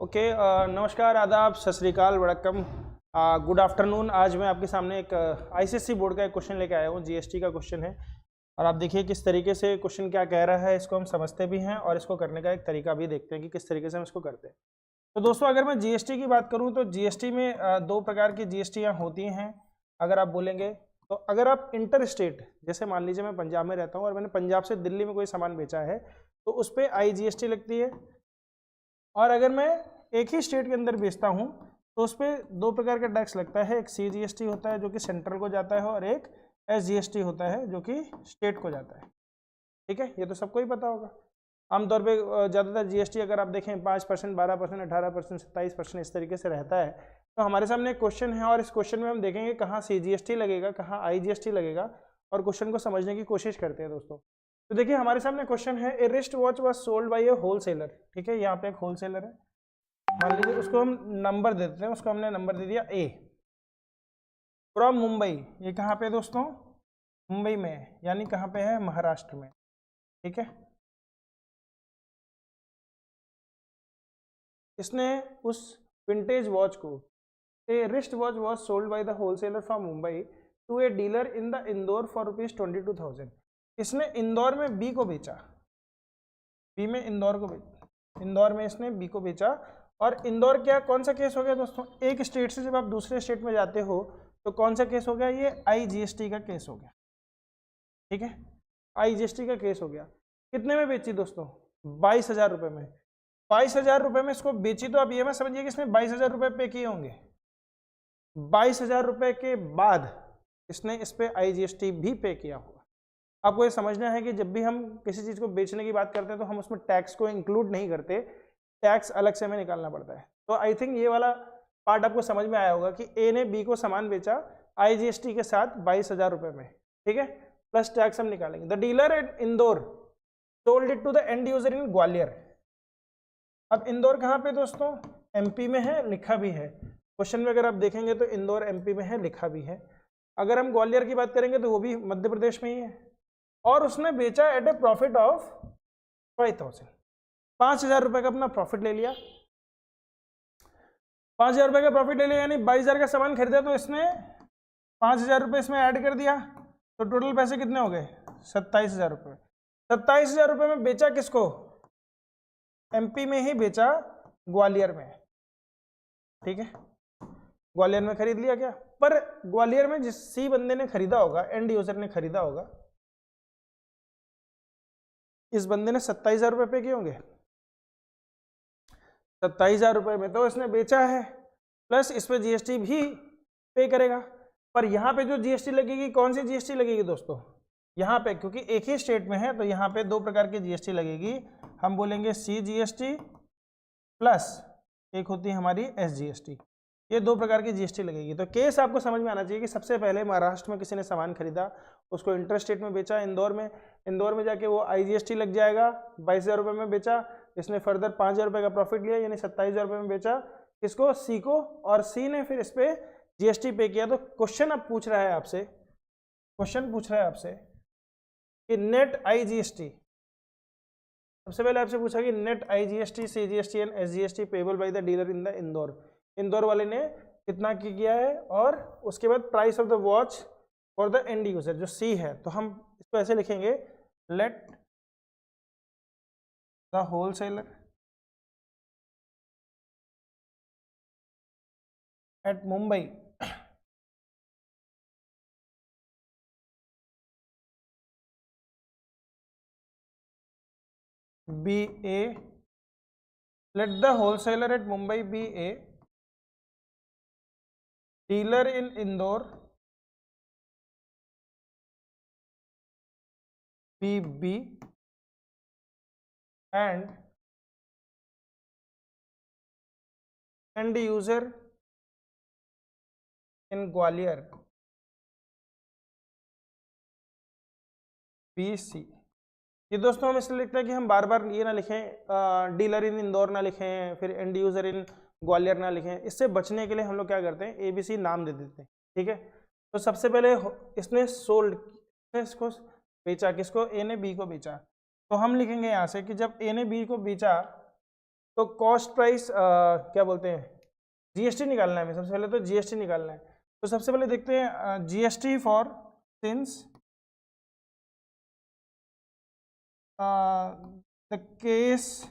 Okay नमस्कार, आदाब, सत श्री अकाल, वड़क्कम, गुड आफ्टरनून। आज मैं आपके सामने एक आईसीएसई बोर्ड का एक क्वेश्चन लेके आया हूँ। जीएसटी का क्वेश्चन है और आप देखिए किस तरीके से क्वेश्चन क्या कह रहा है। इसको हम समझते भी हैं और इसको करने का एक तरीका भी देखते हैं कि किस तरीके से हम इसको करते हैं। तो दोस्तों, अगर मैं जीएसटी की बात करूँ तो जीएसटी में दो प्रकार की जीएसटियाँ होती हैं। अगर आप बोलेंगे तो अगर आप इंटर स्टेट, जैसे मान लीजिए मैं पंजाब में रहता हूँ और मैंने पंजाब से दिल्ली में कोई सामान बेचा है तो उस पर IGST लगती है। और अगर मैं एक ही स्टेट के अंदर बेचता हूँ तो उस पर दो प्रकार का टैक्स लगता है। एक CGST होता है जो कि सेंट्रल को जाता है और एक SGST होता है जो कि स्टेट को जाता है। ठीक है, ये तो सबको ही पता होगा। आमतौर पे ज़्यादातर GST अगर आप देखें 5%, 12%, 18%, 27% इस तरीके से रहता है। तो हमारे सामने एक क्वेश्चन है और इस क्वेश्चन में हम देखेंगे कहाँ CGST लगेगा, कहाँ IGST लगेगा और क्वेश्चन को समझने की कोशिश करते हैं दोस्तों। तो देखिए हमारे सामने क्वेश्चन है, a wrist watch was sold by a wholesaler. ठीक है, यहाँ पे एक होलसेलर है, मान लीजिए उसको हम नंबर दे देते हैं। उसको हमने नंबर दे दिया A, फ्रॉम मुंबई। ये कहाँ पे दोस्तों? मुंबई में है, यानी कहाँ पे है? महाराष्ट्र में। ठीक है, इसने उस विंटेज वॉच को, a wrist watch was sold by the wholesaler from Mumbai to a dealer in the Indore for ₹22,000। इसने इंदौर में B को बेचा, B में इंदौर को बेचा, इंदौर में इसने B को बेचा। और इंदौर क्या, कौन सा केस हो गया दोस्तों? एक स्टेट से जब आप दूसरे स्टेट में जाते हो तो कौन सा केस हो गया? ये IGST का केस हो गया। ठीक है, IGST का केस हो गया। कितने में बेची दोस्तों? 22,000 रुपये में। 22,000 रुपये में इसको बेची तो आप ये मत समझिए कि इसने 22,000 रुपये पे किए होंगे। 22,000 रुपये के बाद इसने इस पे IGST भी पे किया होगा। आपको ये समझना है कि जब भी हम किसी चीज़ को बेचने की बात करते हैं तो हम उसमें टैक्स को इंक्लूड नहीं करते, टैक्स अलग से हमें निकालना पड़ता है। तो आई थिंक ये वाला पार्ट आपको समझ में आया होगा कि A ने B को सामान बेचा IGST के साथ 22,000 रुपये में। ठीक है, प्लस टैक्स हम निकालेंगे। The dealer at Indore sold it to the end user in Gwalior. अब इंदौर कहाँ पे दोस्तों? MP में है, लिखा भी है क्वेश्चन में। अगर आप देखेंगे तो इंदौर MP में है, लिखा भी है। अगर हम ग्वालियर की बात करेंगे तो वो भी मध्य प्रदेश में ही है। और उसने बेचा एट ए प्रॉफिट ऑफ 5,000, 5,000 रुपये का अपना प्रॉफिट ले लिया। 5,000 रुपये का प्रॉफिट ले लिया, यानी 22,000 का सामान खरीदा तो इसने 5,000 रुपये इसमें ऐड कर दिया, तो टोटल पैसे कितने हो गए? 27,000 रुपये। 27,000 रुपये में बेचा किसको? MP में ही बेचा, ग्वालियर में। ठीक है, ग्वालियर में खरीद लिया क्या? पर ग्वालियर में जिस C बंदे ने खरीदा होगा, एंड यूजर ने खरीदा होगा, इस बंदे ने 27,000 रुपये पे किए होंगे। 27,000 रुपये में तो इसने बेचा है, प्लस इस पे GST भी पे करेगा। पर यहाँ पे जो GST लगेगी, कौन सी GST लगेगी दोस्तों? यहाँ पे, क्योंकि एक ही स्टेट में है तो यहाँ पे दो प्रकार की GST लगेगी। हम बोलेंगे CGST प्लस एक होती है हमारी SGST। ये दो प्रकार की GST लगेगी। तो केस आपको समझ में आना चाहिए कि सबसे पहले महाराष्ट्र में किसी ने सामान खरीदा, उसको इंटर स्टेट में बेचा इंदौर में, इंदौर में जाके वो IGST लग जाएगा। 22,000 रुपये में बेचा, इसने फर्दर 5,000 रुपये का प्रॉफिट लिया, यानी 27,000 रुपये में बेचा किसको? C को, और C ने फिर इस पर GST पे किया। तो क्वेश्चन अब पूछ रहा है आपसे, क्वेश्चन पूछ रहा है आपसे कि नेट IGST, सबसे पहले आपसे पूछा कि net IGST, CGST and SGST payable by the dealer in the Indore, Indore वाले ने कितना किया है, और उसके बाद price of the watch for the end user जो C है। तो हम इसको ऐसे लिखेंगे, let the wholesaler at Mumbai be a, let the wholesaler at Mumbai be a, dealer in Indore be B, and end user in Gwalior BC। ये दोस्तों हम इसलिए लिखते हैं कि हम बार बार ये ना लिखें, डीलर इन इंदौर ना लिखें, फिर एंड यूजर इन ग्वालियर ना लिखें। इससे बचने के लिए हम लोग क्या करते हैं, ABC नाम दे देते हैं। ठीक है, तो सबसे पहले इसने सोल्ड, इसको बेचा किसको? A ने B को बेचा। तो हम लिखेंगे यहाँ से कि जब A ने B को बेचा तो कॉस्ट प्राइस क्या बोलते हैं, जीएसटी निकालना है हमें। सबसे पहले तो जीएसटी निकालना है। तो सबसे पहले देखते हैं GST for since the case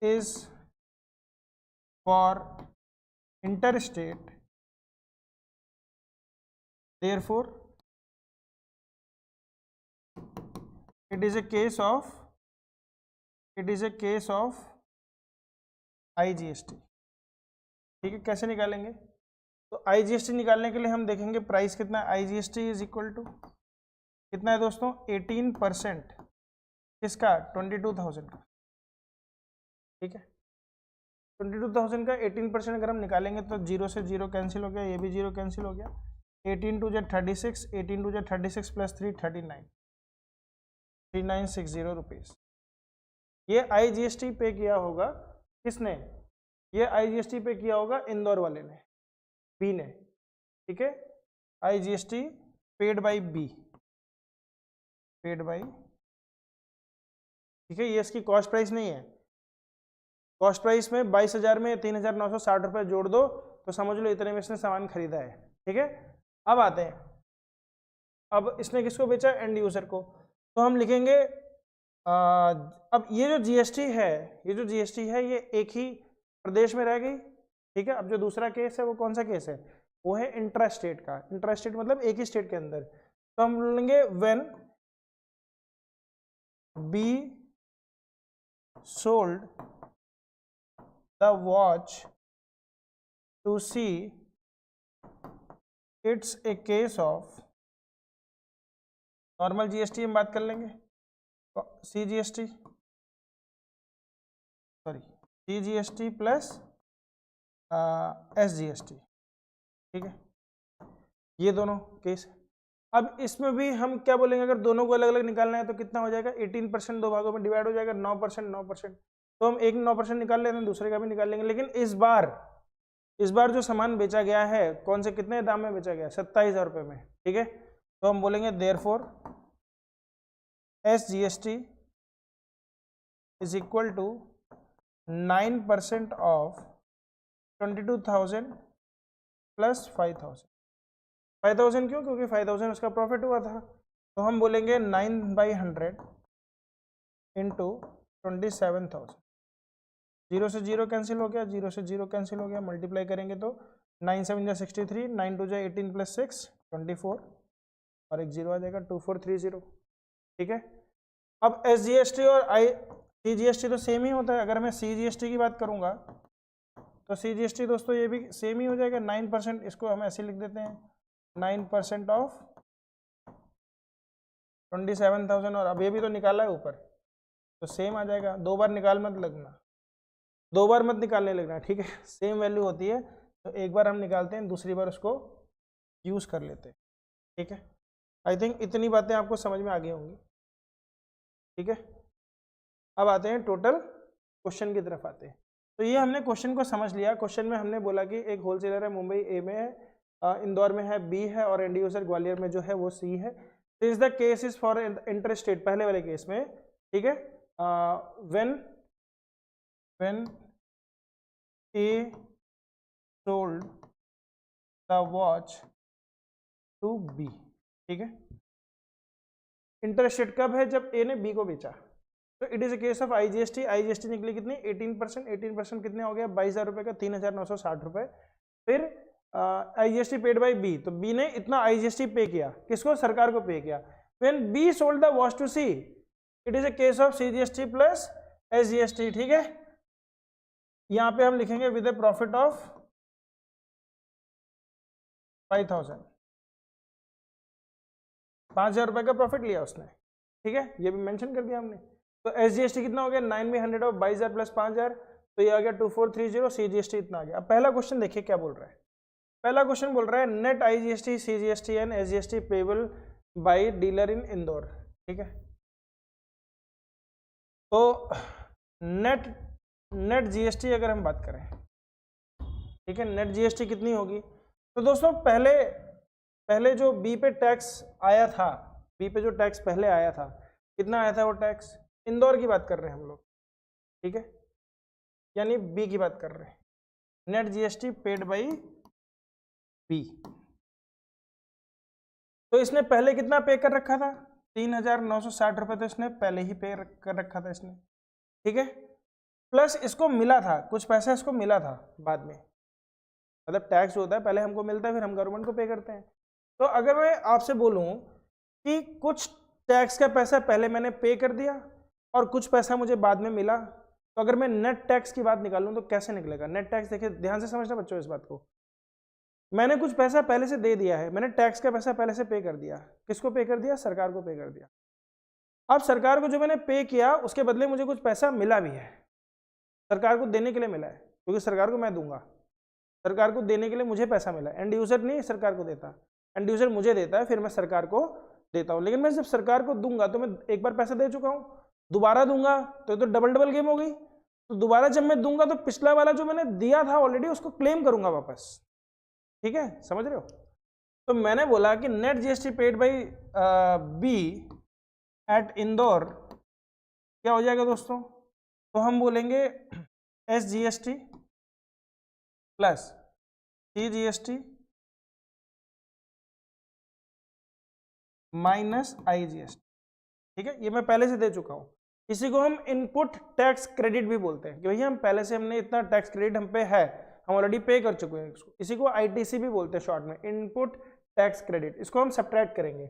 is for interstate, therefore it is a case of IGST। ठीक है, कैसे निकालेंगे? तो IGST निकालने के लिए हम देखेंगे प्राइस कितना है। IGST इज इक्वल टू कितना है दोस्तों, 18% किसका, 22,000 का। ठीक है, 22,000 का 18% अगर हम निकालेंगे तो 0 से 0 कैंसिल हो गया, ये भी 0 कैंसिल हो गया। 18 टू जेड 36, 18 टू जेड 36 प्लस 3 39, 3960 रुपीज़। ये IGST पे किया होगा किसने, ये IGST पे किया होगा इंदौर वाले ने, बी ने। ठीक है, IGST paid by B, paid by, ठीक है। ये इसकी कॉस्ट प्राइस नहीं है। कॉस्ट प्राइस में 22,000 में 3,960 रुपये जोड़ दो तो समझ लो इतने में इसने सामान खरीदा है। ठीक है, अब आते हैं, अब इसने किसको बेचा, एंड यूजर को। तो हम लिखेंगे अब ये जो जीएसटी है, ये एक ही प्रदेश में रह गई। ठीक है, अब जो दूसरा केस है वो कौन सा केस है, वो है इंट्रा स्टेट का। इंट्रा स्टेट मतलब एक ही स्टेट के अंदर। तो हम बोलेंगे when be sold the watch to see, it's a case of normal GST हम बात कर लेंगे, सीजीएसटी प्लस एसजीएसटी। ठीक है, ये दोनों केस। अब इसमें भी हम क्या बोलेंगे, अगर दोनों को अलग अलग निकालना है तो कितना हो जाएगा, 18% दो भागों में डिवाइड हो जाएगा, 9%। तो हम एक 9% निकाल लेते हैं, दूसरे का भी निकाल लेंगे। लेकिन इस बार जो सामान बेचा गया है, कौन से कितने दाम में बेचा गया, 27,000 रुपये में। ठीक है, तो हम बोलेंगे therefore SGST is equal to 9% of 22,000 plus 5,000। 5,000 क्यों, क्योंकि 5,000 उसका प्रॉफिट हुआ था। तो हम बोलेंगे 9/100 इंटू 27,000। 0 से 0 कैंसिल हो गया, 0 से 0 कैंसिल हो गया, मल्टीप्लाई करेंगे तो 9 7 जा 63, 9 2 जा 18 प्लस 6 24 और एक 0 आ जाएगा, 2430। ठीक है, अब एसजीएसटी और सीजीएसटी तो सेम ही होता है। अगर मैं सीजीएसटी की बात करूंगा तो सीजीएसटी दोस्तों ये भी सेम ही हो जाएगा, 9%। इसको हम ऐसे लिख देते हैं, 9% ऑफ 27,000। और अब ये भी तो निकाला है ऊपर, तो सेम आ जाएगा। दो बार निकालने लगना। ठीक है, सेम वैल्यू होती है तो एक बार हम निकालते हैं, दूसरी बार उसको यूज कर लेते हैं। ठीक है, आई थिंक इतनी बातें आपको समझ में आ गई होंगी। ठीक है, अब आते हैं टोटल क्वेश्चन की तरफ आते हैं। तो ये हमने क्वेश्चन को समझ लिया। क्वेश्चन में हमने बोला कि एक होलसेलर है, मुंबई ए में है, इंदौर में है बी है, और एंड यूजर ग्वालियर में जो है वो सी है। Since the case is for inter state, पहले वाले केस में। ठीक है, when A sold the watch to B। ठीक है, इंटरेस्टेड कब है, जब A ने B को बेचा। तो it is a case of IGST। IGST निकली कितनी, 18%। कितने हो गया, 22,000 रुपये का 3,960 रुपये। फिर IGST पेड बाई B, तो B ने इतना IGST पे किया, किसको, सरकार को पे किया। When B sold the watch to C, it is a case of CGST plus SGST। ठीक है, यहां पे हम लिखेंगे विद ए प्रॉफिट ऑफ 5,000, 5,000 रुपए का प्रॉफिट लिया उसने। ठीक है, ये भी मेंशन कर दिया हमने। तो एसजीएसटी कितना हो गया, 9/100 ऑफ 22,000 प्लस 5,000, तो ये आ गया 2430। सीजीएसटी इतना आ गया। अब पहला क्वेश्चन देखिए क्या बोल रहा है। पहला क्वेश्चन बोल रहा है net IGST, CGST and SGST payable bye dealer in Indore. ठीक है, तो नेट जीएसटी अगर हम बात करें, ठीक है, नेट जीएसटी कितनी होगी। तो दोस्तों पहले जो बी पे टैक्स आया था, बी पे जो टैक्स पहले आया था, कितना आया था वो टैक्स, इंदौर की बात कर रहे हैं हम लोग। ठीक है, यानी बी की बात कर रहे हैं, net GST paid by B. तो इसने पहले कितना पे कर रखा था, 3,960 रुपये तो इसने पहले ही पे कर रखा था इसने, ठीक है, प्लस इसको मिला था कुछ पैसा, इसको मिला था बाद में, मतलब टैक्स होता है पहले हमको मिलता है फिर हम गवर्नमेंट को पे करते हैं। तो अगर मैं आपसे बोलूं कि कुछ टैक्स का पैसा पहले मैंने पे कर दिया और कुछ पैसा मुझे बाद में मिला, तो अगर मैं नेट टैक्स की बात निकालूं तो कैसे निकलेगा नेट टैक्स? देखिए ध्यान से समझना बच्चों इस बात को, मैंने कुछ पैसा पहले से दे दिया है, मैंने टैक्स का पैसा पहले से पे कर दिया, किसको पे कर दिया? सरकार को पे कर दिया। अब सरकार को जो मैंने पे किया उसके बदले मुझे कुछ पैसा मिला भी है, सरकार को देने के लिए मिला है, क्योंकि सरकार को मैं दूंगा, सरकार को देने के लिए मुझे पैसा मिला, एंड यूजर नहीं सरकार को देता, एंड यूजर मुझे देता है, फिर मैं सरकार को देता हूँ। लेकिन मैं जब सरकार को दूंगा तो मैं एक बार पैसा दे चुका हूँ, दोबारा दूंगा तो डबल डबल गेम हो गई। तो दोबारा जब मैं दूंगा तो पिछला वाला जो मैंने दिया था ऑलरेडी उसको क्लेम करूंगा वापस, ठीक है, समझ रहे हो? तो मैंने बोला कि net GST paid by B at Indore क्या हो जाएगा दोस्तों? तो हम बोलेंगे S GST plus C GST minus I GST, ठीक है, ये मैं पहले से दे चुका हूं। इसी को हम इनपुट टैक्स क्रेडिट भी बोलते हैं कि भैया हम पहले से हमने इतना टैक्स क्रेडिट हम पे है, हम ऑलरेडी पे कर चुके हैं इसको। इसी को आईटीसी भी बोलते हैं शॉर्ट में, इनपुट टैक्स क्रेडिट। इसको हम सब्ट्रैक्ट करेंगे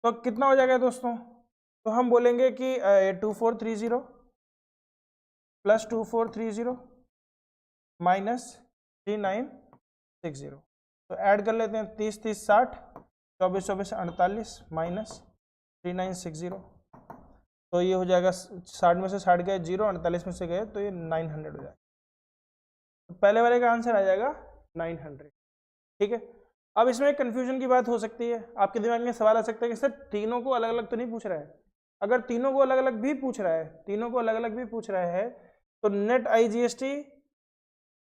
तो कितना हो जाएगा दोस्तों? तो हम बोलेंगे कि 2430 प्लस 2430 माइनस 3960। तो ऐड कर लेते हैं 30 30 60, 24 24 48 माइनस 3960। तो ये हो जाएगा 60 में से 60 गए 0, 48 में से गए तो ये 900 हो जाएगा। तो पहले वाले का आंसर आ जाएगा 900, ठीक है। अब इसमें एक कन्फ्यूजन की बात हो सकती है, आपके दिमाग में सवाल आ सकता है कि सर तीनों को अलग अलग तो नहीं पूछ रहा है? अगर तीनों को अलग अलग भी पूछ रहा है, तीनों को अलग अलग भी पूछ रहा है तो नेट आई जीएसटी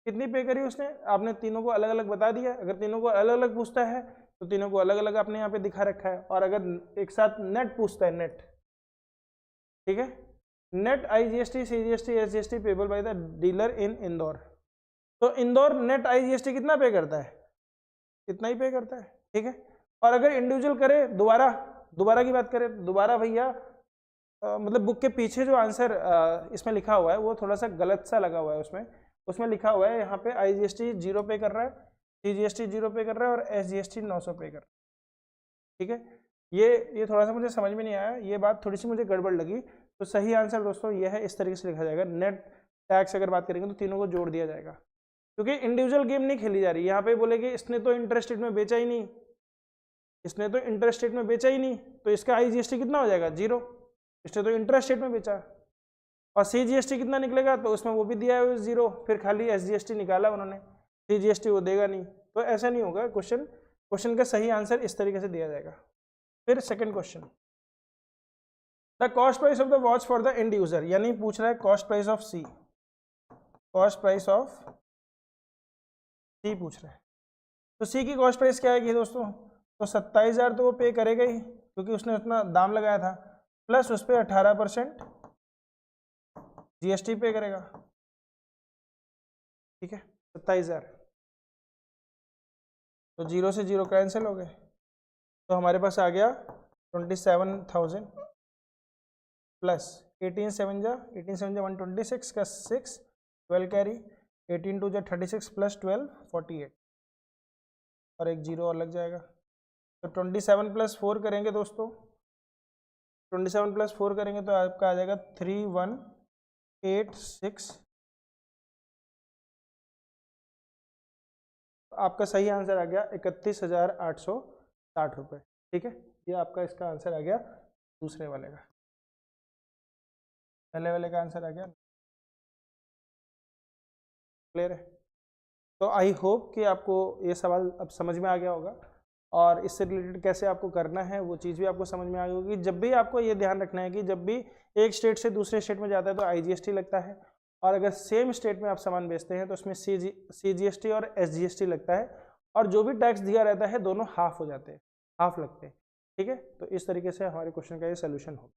कितनी पे करी उसने, आपने तीनों को अलग अलग बता दिया। अगर तीनों को अलग अलग पूछता है तो तीनों को अलग अलग आपने यहाँ पे दिखा रखा है, और अगर एक साथ नेट पूछता है नेट, ठीक है, net I GST C GST S GST payable by the dealer in Indore. तो इंदौर नेट आई जीएसटी कितना पे करता है? इतना ही पे करता है, ठीक है। और अगर इंडिविजुअल करे, दोबारा की बात करें, दोबारा भैया मतलब बुक के पीछे जो आंसर इसमें लिखा हुआ है वो थोड़ा सा गलत सा लगा हुआ है, उसमें लिखा हुआ है यहाँ पे आई जीएसटी 0 पे कर रहा है, सी जीएसटी 0 पे कर रहा है और एस जीएसटी 900 पे कर रहा है, ठीक है। ये थोड़ा सा मुझे समझ में नहीं आया, ये बात थोड़ी सी मुझे गड़बड़ लगी। तो सही आंसर दोस्तों ये है, इस तरीके से लिखा जाएगा। नेट टैक्स अगर बात करेंगे तो तीनों को जोड़ दिया जाएगा, क्योंकि इंडिविजुअल गेम नहीं खेली जा रही। यहाँ पे बोले कि इसने तो इंटरेस्ट रेट में बेचा ही नहीं, इसने तो इंटरेस्ट रेट में बेचा ही नहीं, तो इसका आई जीएसटी कितना हो जाएगा? 0, इसने तो इंटरेस्ट रेट में बेचा। और सी जीएसटी कितना निकलेगा? तो उसमें वो भी दिया है 0, फिर खाली एस जीएसटी निकाला उन्होंने, सी जीएसटी वो देगा नहीं। तो ऐसा नहीं होगा, क्वेश्चन का सही आंसर इस तरीके से दिया जाएगा। फिर second question, the cost price of the watch for the end user, यानी पूछ रहा है cost price of C, cost price of C पूछ रहा है। तो सी की कॉस्ट प्राइस क्या आएगी दोस्तों? तो 27,000 तो वो पे करेगा ही, क्योंकि उसने उतना दाम लगाया था, प्लस उस पर 18% जीएसटी पे करेगा, ठीक है, 27,000। तो 0 से 0 कैंसिल हो गए, तो हमारे पास आ गया 27,000 प्लस 18 7 जा 126 का 6, 12 कैरी, 18 2 जा 36 प्लस 12 48, और एक 0 और लग जाएगा। तो 27 प्लस 4 करेंगे दोस्तों, 27 प्लस 4 करेंगे तो आपका आ जाएगा 3186। आपका सही आंसर आ गया 31,860 रुपये, ठीक है। ये आपका इसका आंसर आ गया दूसरे वाले का, पहले वाले का आंसर आ गया। क्लियर है? तो आई होप कि आपको ये सवाल अब समझ में आ गया होगा, और इससे रिलेटेड कैसे आपको करना है वो चीज़ भी आपको समझ में आ गई होगी। जब भी आपको ये ध्यान रखना है कि जब भी एक स्टेट से दूसरे स्टेट में जाता है तो आईजीएसटी लगता है, और अगर सेम स्टेट में आप सामान बेचते हैं तो उसमें सीजीएसटी और एसजीएसटी लगता है, और जो भी टैक्स दिया रहता है दोनों हाफ हो जाते हैं, हाफ लगते हैं, ठीक है। तो इस तरीके से हमारे क्वेश्चन का ये सोल्यूशन हो।